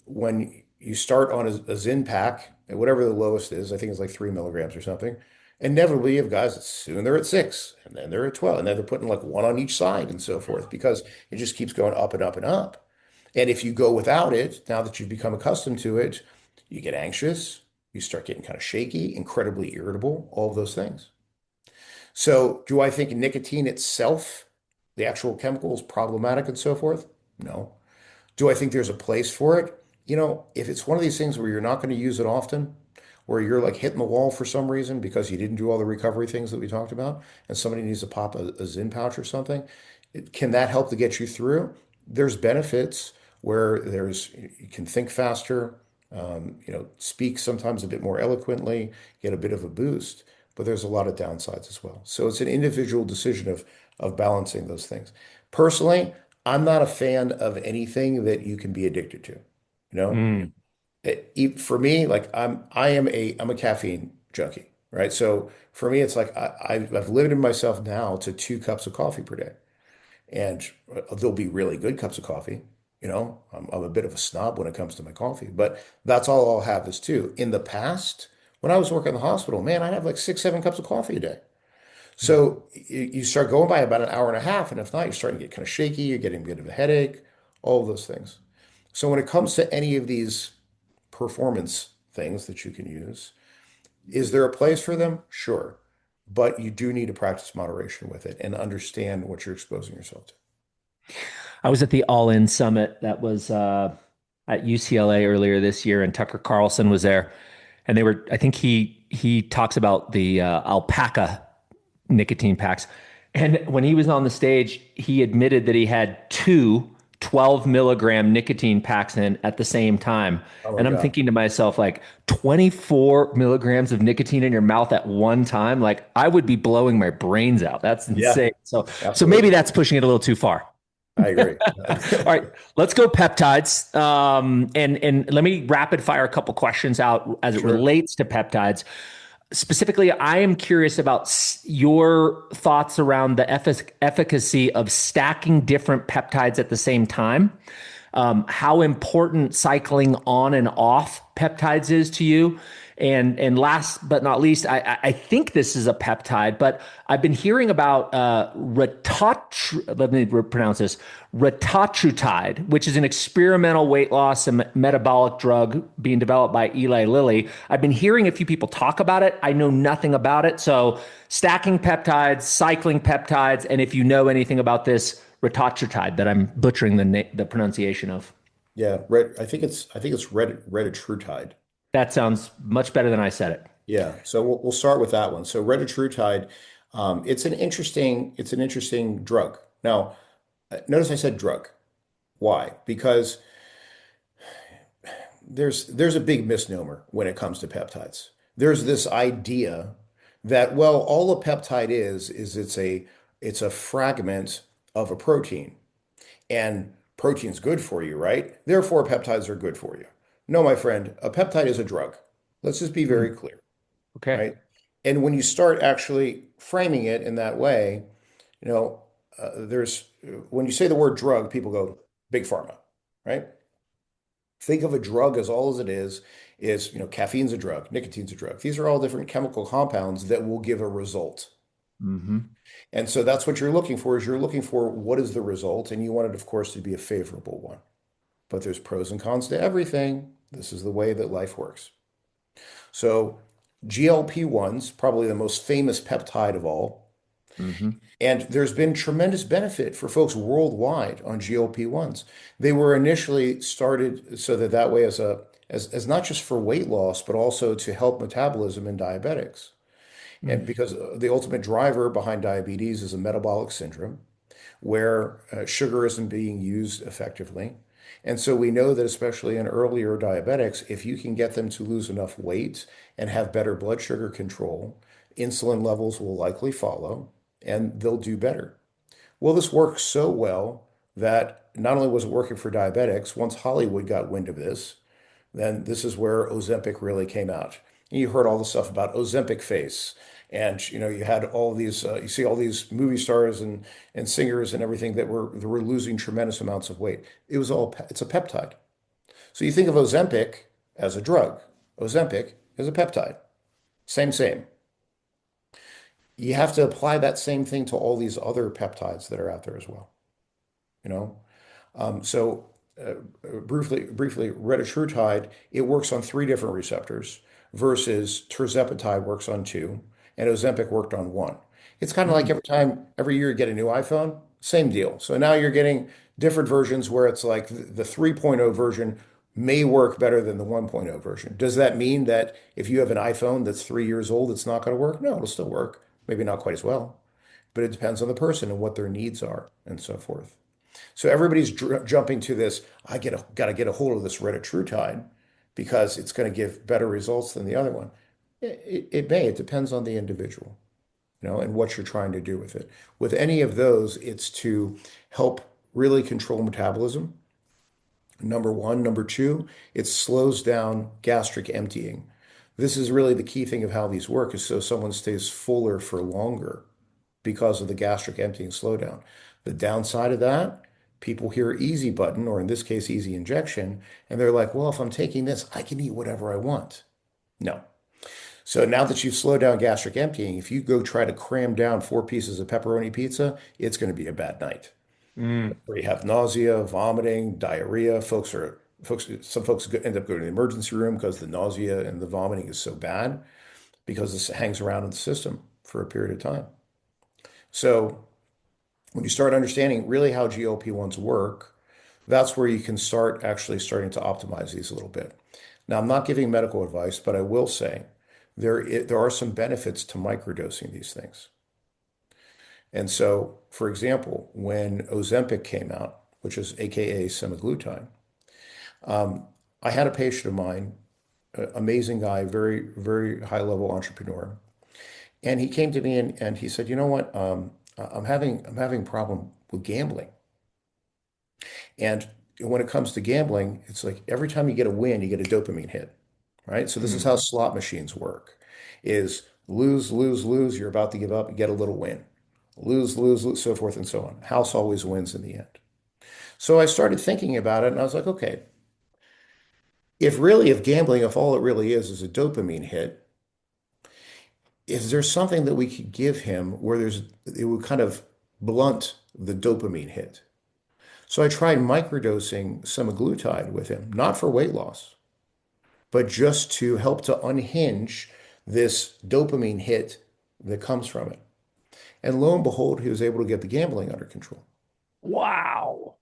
when you start on a Zyn pack, whatever the lowest is, I think it's like 3 milligrams or something. Inevitably, you have guys that soon they're at 6, and then they're at 12, and then they're putting like one on each side and so forth because it just keeps going up and up and up. And if you go without it, now that you've become accustomed to it, you get anxious, you start getting kind of shaky, incredibly irritable, all of those things. So, do I think nicotine itself, the actual chemical, is problematic and so forth? No. Do I think there's a place for it? You know, if it's one of these things where you're not going to use it often, where you're like hitting the wall for some reason because you didn't do all the recovery things that we talked about, and somebody needs to pop a Zyn pouch or something, can that help to get you through? There's benefits where you can think faster, speak sometimes a bit more eloquently, get a bit of a boost, but there's a lot of downsides as well. So it's an individual decision of balancing those things. Personally, I'm not a fan of anything that you can be addicted to. You know, Mm. for me, like I'm a caffeine junkie, right? So for me, it's like I've limited myself now to 2 cups of coffee per day, and they'll be really good cups of coffee. You know, I'm a bit of a snob when it comes to my coffee, but that's all I'll have is two. In the past, when I was working in the hospital, man, I'd have like 6, 7 cups of coffee a day. So you start going by about an hour and a half, and if not, you're starting to get kind of shaky, you're getting a bit of a headache, all of those things. So when it comes to any of these performance things that you can use, is there a place for them? Sure. But you do need to practice moderation with it and understand what you're exposing yourself to. I was at the All In Summit that was at UCLA earlier this year, and Tucker Carlson was there, and they were. I think he talks about the alpaca nicotine packs, and when he was on the stage, he admitted that he had two 12 milligram nicotine packs in at the same time. Oh my And I'm God. thinking to myself, like 24 milligrams of nicotine in your mouth at one time, like I would be blowing my brains out. That's Yeah, insane. So maybe absolutely. that's pushing it a little too far. I agree. All right, let's go peptides. And let me rapid fire a couple questions out as it Sure. relates to peptides. Specifically, I am curious about your thoughts around the efficacy of stacking different peptides at the same time. How important cycling on and off peptides is to you. And last but not least, I think this is a peptide, but I've been hearing about let me pronounce this, retatrutide, which is an experimental weight loss and metabolic drug being developed by Eli Lilly. I've been hearing a few people talk about it. I know nothing about it. So stacking peptides, cycling peptides, and if you know anything about this retatrutide that I'm butchering the pronunciation of. Yeah, I think it's retatrutide. That sounds much better than I said it. Yeah, so we'll start with that one. So retatrutide, it's an interesting drug. Now, notice I said drug. Why? Because there's a big misnomer when it comes to peptides. There's this idea that, well, all a peptide is it's a fragment of a protein, and protein's good for you, right? Therefore, peptides are good for you. No, my friend, a peptide is a drug. Let's just be very Mm, clear, okay. right? And when you start actually framing it in that way, you know, there's when you say the word drug, people go, big pharma, right? Think of a drug as all as it is, caffeine's a drug, nicotine's a drug. These are all different chemical compounds that will give a result. Hmm. And so that's what you're looking for is you're looking for what is the result, and you want it, of course, to be a favorable one. But there's pros and cons to everything. This is the way that life works. So GLP-1s, probably the most famous peptide of all. Hmm. And there's been tremendous benefit for folks worldwide on GLP-1s. They were initially started so that way as not just for weight loss, but also to help metabolism in diabetics. And because the ultimate driver behind diabetes is a metabolic syndrome where sugar isn't being used effectively. And so we know that, especially in earlier diabetics, if you can get them to lose enough weight and have better blood sugar control, insulin levels will likely follow and they'll do better. Well, this works so well that not only was it working for diabetics, once Hollywood got wind of this, then this is where Ozempic really came out. And you heard all the stuff about Ozempic face. And you had all these you see all these movie stars and singers and everything that were losing tremendous amounts of weight. It's a peptide. So you think of Ozempic as a drug. Ozempic is a peptide. Same. You have to apply that same thing to all these other peptides that are out there as well, you know? So briefly, retatrutide, it works on three different receptors versus tirzepatide works on two, and Ozempic worked on one. It's kind of like every year you get a new iPhone, same deal. So now you're getting different versions where it's like the 3.0 version may work better than the 1.0 version. Does that mean that if you have an iPhone that's 3 years old, it's not going to work? No, it'll still work. Maybe not quite as well, but it depends on the person and what their needs are and so forth. So everybody's jumping to this. Got to get a hold of this retatrutide because it's going to give better results than the other one. It may. It depends on the individual, and what you're trying to do with it. With any of those, it's to help really control metabolism. Number one. Number two, it slows down gastric emptying. This is really the key thing of how these work is so someone stays fuller for longer because of the gastric emptying slowdown. The downside of that, people hear easy button, or in this case, easy injection, and they're like, well, if I'm taking this, I can eat whatever I want. No. So now that you've slowed down gastric emptying, if you go try to cram down 4 pieces of pepperoni pizza, it's going to be a bad night. Mm. Where you have nausea, vomiting, diarrhea. Some folks end up going to the emergency room because the nausea and the vomiting is so bad because this hangs around in the system for a period of time. So when you start understanding really how GLP-1s work, that's where you can start actually starting to optimize these a little bit. Now, I'm not giving medical advice, but I will say there are some benefits to microdosing these things. And so, for example, when Ozempic came out, which is AKA semaglutide, um, I had a patient of mine, amazing guy, very, very high level entrepreneur. And he came to me and he said, you know what? I'm having a problem with gambling. And when it comes to gambling, it's like every time you get a win, you get a dopamine hit, right? So this is Mm. how slot machines work, is lose, lose, lose, you're about to give up, you get a little win. Lose, lose, lose, so forth and so on. House always wins in the end. So I started thinking about it and I was like, okay, if gambling, if all it really is a dopamine hit, is there something that we could give him where it would kind of blunt the dopamine hit? So I tried microdosing semaglutide with him, not for weight loss, but just to help to unhinge this dopamine hit that comes from it. And lo and behold, he was able to get the gambling under control. Wow.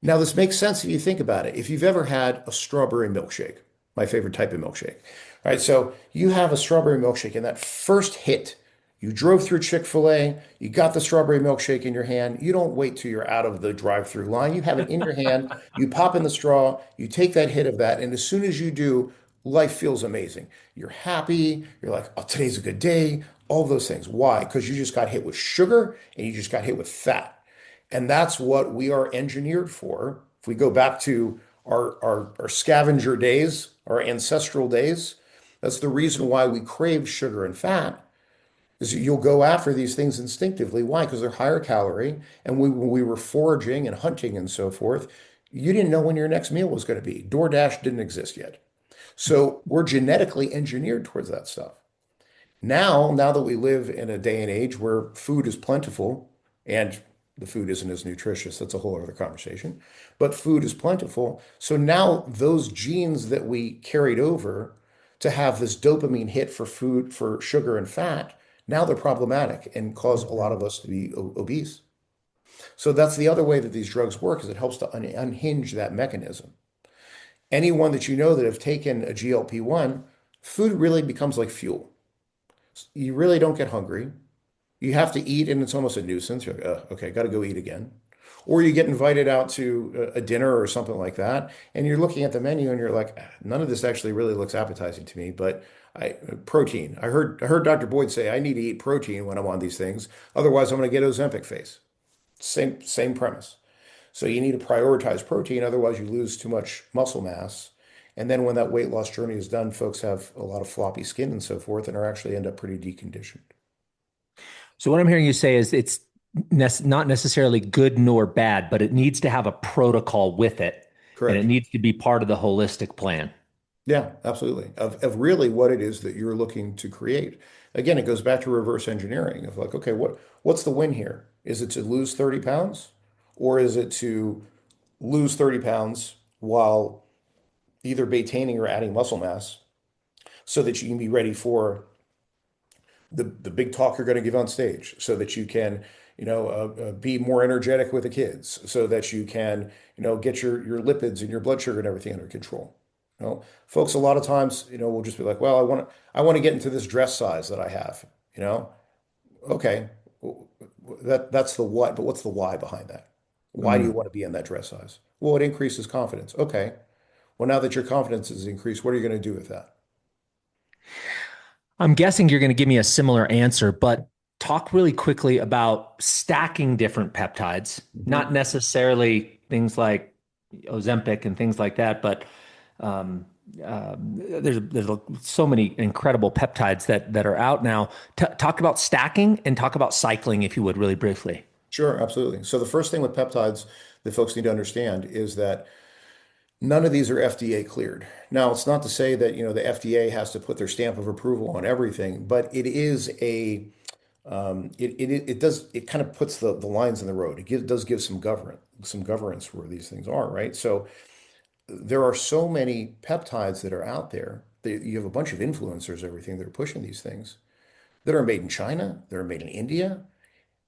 Now, this makes sense if you think about it. If you've ever had a strawberry milkshake, my favorite type of milkshake, all right? So you have a strawberry milkshake, and that first hit, you drove through Chick-fil-A, you got the strawberry milkshake in your hand. You don't wait till you're out of the drive-through line. You have it in your hand, you pop in the straw, you take that hit of that, and as soon as you do, life feels amazing. You're happy, you're like, oh, today's a good day, all those things. Why? Because you just got hit with sugar and you just got hit with fat. And that's what we are engineered for. If we go back to our scavenger days, our ancestral days, that's the reason why we crave sugar and fat, is you'll go after these things instinctively. Why? Because they're higher calorie. And when we were foraging and hunting and so forth, You didn't know when your next meal was going to be. DoorDash didn't exist yet. So we're genetically engineered towards that stuff. Now that we live in a day and age where food is plentiful and the food isn't as nutritious, that's a whole other conversation, but food is plentiful. So now those genes that we carried over to have this dopamine hit for food, for sugar and fat, now they're problematic and cause a lot Mhm. of us to be obese. So that's the other way that these drugs work is it helps to unhinge that mechanism. Anyone that you know that have taken a GLP-1, food really becomes like fuel. You really don't get hungry. You have to eat, and it's almost a nuisance. You're like, okay, got to go eat again. Or you get invited out to a dinner or something like that, and you're looking at the menu and you're like, none of this actually really looks appetizing to me, but protein. I heard Dr. Boyd say I need to eat protein when I'm on these things. Otherwise, I'm going to get Ozempic face. Same premise. So you need to prioritize protein, otherwise you lose too much muscle mass. And then when that weight loss journey is done, folks have a lot of floppy skin and so forth, and are actually end up pretty deconditioned. So what I'm hearing you say is it's not necessarily good nor bad, but it needs to have a protocol with it, and it Correct. needs to be part of the holistic plan. Yeah, absolutely. Of really what it is that you're looking to create. Again, it goes back to reverse engineering of like, okay, what's the win here? Is it to lose 30 pounds? Or is it to lose 30 pounds while either maintaining or adding muscle mass so that you can be ready for the big talk you're going to give on stage so that you can, be more energetic with the kids so that you can, get your lipids and your blood sugar and everything under control. Folks, a lot of times, will just be like, well, I want to get into this dress size that I have, you know? Okay. That's the what, but what's the why behind that? Why do you Mm. want to be in that dress size? Well, it increases confidence. Okay. Well, now that your confidence is increased, what are you going to do with that? I'm guessing you're going to give me a similar answer, but talk really quickly about stacking different peptides, not Mhm. necessarily things like Ozempic and things like that, but um, there's so many incredible peptides that are out now. Talk about stacking and talk about cycling, if you would, really briefly. Sure, absolutely. So the first thing with peptides that folks need to understand is that none of these are FDA cleared. Now, it's not to say that, the FDA has to put their stamp of approval on everything, but it is it does, it kind of puts the lines in the road. Does give some governance where these things are, right? So there are so many peptides that are out there. You have a bunch of influencers, everything that are pushing these things that are made in China, that are made in India.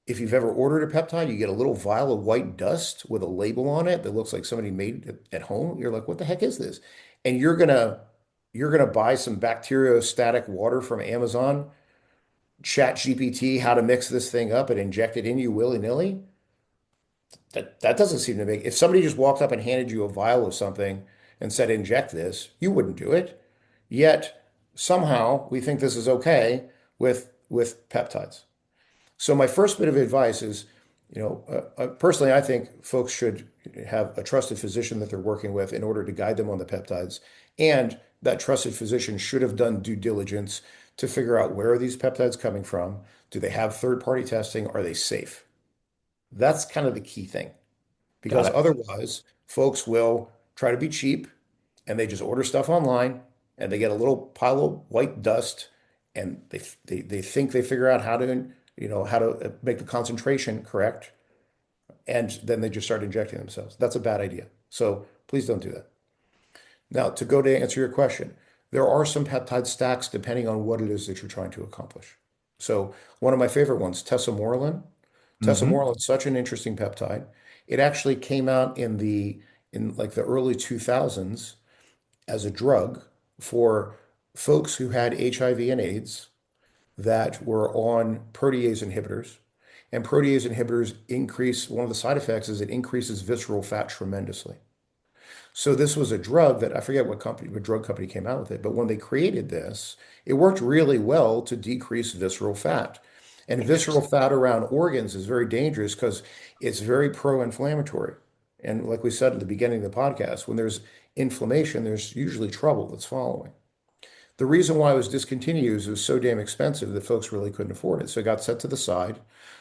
If you've ever ordered a peptide, you get a little vial of white dust with a label on it that looks like somebody made it at home. You're like, what the heck is this? And you're gonna buy some bacteriostatic water from Amazon, chat GPT how to mix this thing up and inject it in you willy-nilly. That doesn't seem to make. If somebody just walked up and handed you a vial of something and said, inject this, you wouldn't do it. Yet somehow we think this is okay with peptides. So my first bit of advice is, personally, I think folks should have a trusted physician that they're working with in order to guide them on the peptides. And that trusted physician should have done due diligence to figure out where are these peptides coming from? Do they have third-party testing? Are they safe? That's kind of the key thing. Got Because it. otherwise, folks will try to be cheap and they just order stuff online and they get a little pile of white dust and they think they figure out how to make the concentration correct, and then they just start injecting themselves. That's a bad idea. So please don't do that. Now, to go to answer your question, there are some peptide stacks depending on what it is that you're trying to accomplish. So one of my favorite ones, tesamorelin. Hmm. Tesamorelin is such an interesting peptide. It actually came out in like the early 2000s as a drug for folks who had HIV and AIDS that were on protease inhibitors. And protease inhibitors increase, one of the side effects is it increases visceral fat tremendously. So this was a drug that I forget what drug company came out with it, but when they created this, it worked really well to decrease visceral fat. And visceral Interesting. fat around organs is very dangerous because it's very pro-inflammatory. And like we said at the beginning of the podcast, when there's inflammation, there's usually trouble that's following. The reason why it was discontinued is it was so damn expensive that folks really couldn't afford it. So it got set to the side.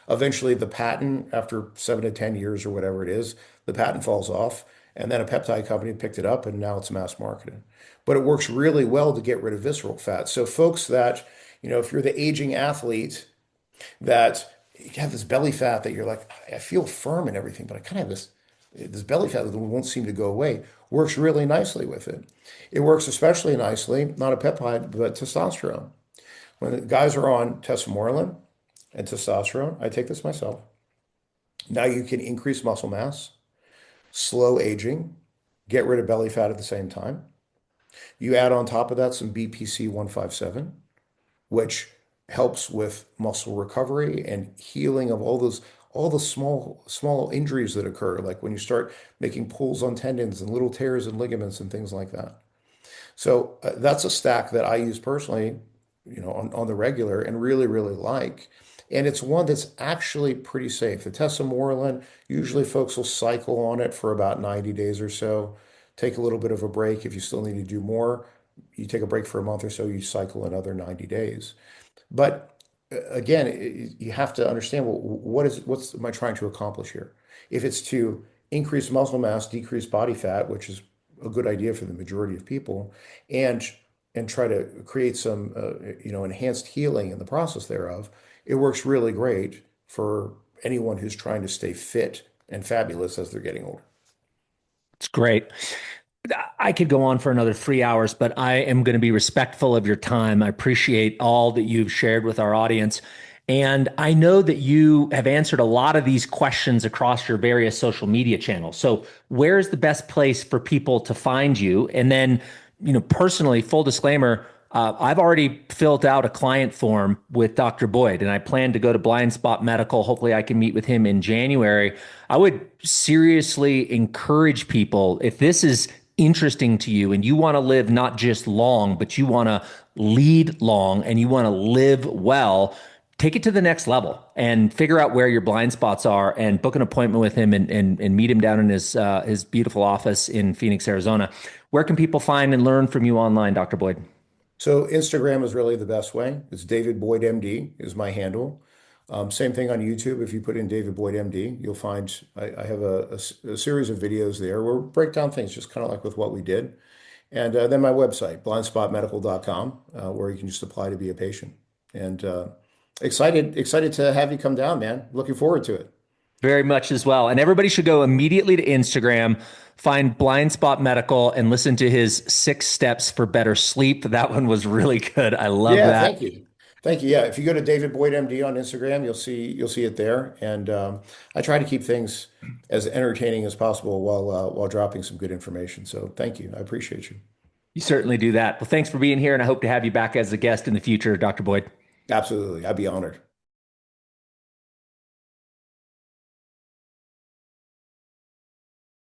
Eventually, the patent, after 7 to 10 years or whatever it is, the patent falls off. And then a peptide company picked it up and now it's mass marketed. But it works really well to get rid of visceral fat. So folks that, if you're the aging athlete that you have this belly fat that you're like, I feel firm and everything, but I kind of have this belly fat that won't seem to go away, works really nicely with it. It works especially nicely, not a peptide, but testosterone. When the guys are on testosterone and testosterone, I take this myself. Now you can increase muscle mass, slow aging, get rid of belly fat at the same time. You add on top of that some BPC 157, which helps with muscle recovery and healing of all the small injuries that occur, like when you start making pulls on tendons and little tears and ligaments and things like that. So that's a stack that I use personally, on the regular and really, really like. And it's one that's actually pretty safe. The tesamorelin, usually folks will cycle on it for about 90 days or so, take a little bit of a break. If you still need to do more, you take a break for a month or so, you cycle another 90 days. But again, you have to understand, well, what's am I trying to accomplish here? If it's to increase muscle mass, decrease body fat, which is a good idea for the majority of people, and try to create some enhanced healing in the process thereof, it works really great for anyone who's trying to stay fit and fabulous as they're getting older. It's great. I could go on for another 3 hours, but I am going to be respectful of your time. I appreciate all that you've shared with our audience. And I know that you have answered a lot of these questions across your various social media channels. So, where's the best place for people to find you? And then, personally, full disclaimer, I've already filled out a client form with Dr. Boyd, and I plan to go to Blindspot Medical. Hopefully, I can meet with him in January. I would seriously encourage people, if this is interesting to you and you want to live not just long, but you want to lead long and you want to live well, take it to the next level and figure out where your blind spots are and book an appointment with him and meet him down in his beautiful office in Phoenix, Arizona. Where can people find and learn from you online, Dr. Boyd? So Instagram is really the best way. It's David Boyd MD is my handle. Same thing on YouTube. If you put in David Boyd MD, you'll find I have a series of videos there where we break down things just kind of like with what we did. And then my website, blindspotmedical.com, where you can just apply to be a patient. And excited to have you come down, man. Looking forward to it. Very much as well. And everybody should go immediately to Instagram, find Blind Spot Medical, and listen to his 6 steps for better sleep. That one was really good. I love Yeah, that. thank you. Thank you. Yeah, if you go to David Boyd MD on Instagram, you'll see it there. And I try to keep things as entertaining as possible while dropping some good information. So thank you. I appreciate you. You certainly do that. Well, thanks for being here, and I hope to have you back as a guest in the future, Dr. Boyd. Absolutely. I'd be honored.